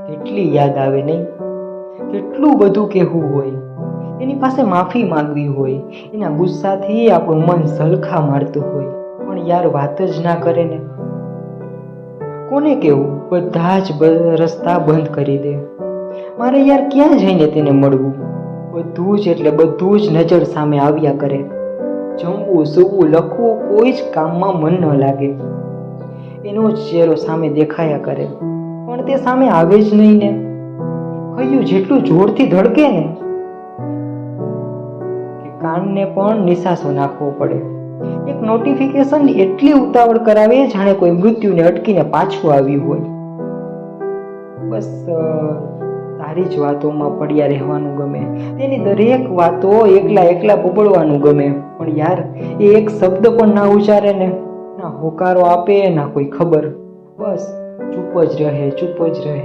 કેટલી યાદ આવે નહીં? કેટલું બધું કહેવું હોય, એની પાસે માફી માંગવી હોય, એના ગુસ્સાથી આપણું મન ઝલખા મારતું હોય, પણ યાર વાત જ ના કરે ને. કોને કેવું? બધા જ રસ્તા બંધ કરી દે. મારે યાર ક્યાં જઈને તેને મળવું? બધું જ એટલે બધું જ નજર સામે આવ્યા કરે. જમવું, સૂવું, લખવું, કોઈ જ કામમાં મન ન લાગે. એનો જ ચહેરો સામે દેખાયા કરે, પણ તે સામે આવે જ નહીં ને. હૈયું જેટલું જોરથી ધડકે ને કે કાનને પણ નિશાસો નાખવો પડે. એક નોટિફિકેશન એટલી ઉતાવળ કરાવે જાણે કોઈ મૃત્યુને અટકીને પાછું આવ્યું હોય. બસ તારી જ વાતોમાં પડ્યા રહેવાનું ગમે, તેની દરેક વાતો એકલા બબડવાનું ગમે, પણ યાર એ એક શબ્દ પણ ના ઉચ્ચારે ને, ના હોકારો આપે ના કોઈ ખબર. બસ ચૂપ જ રહે.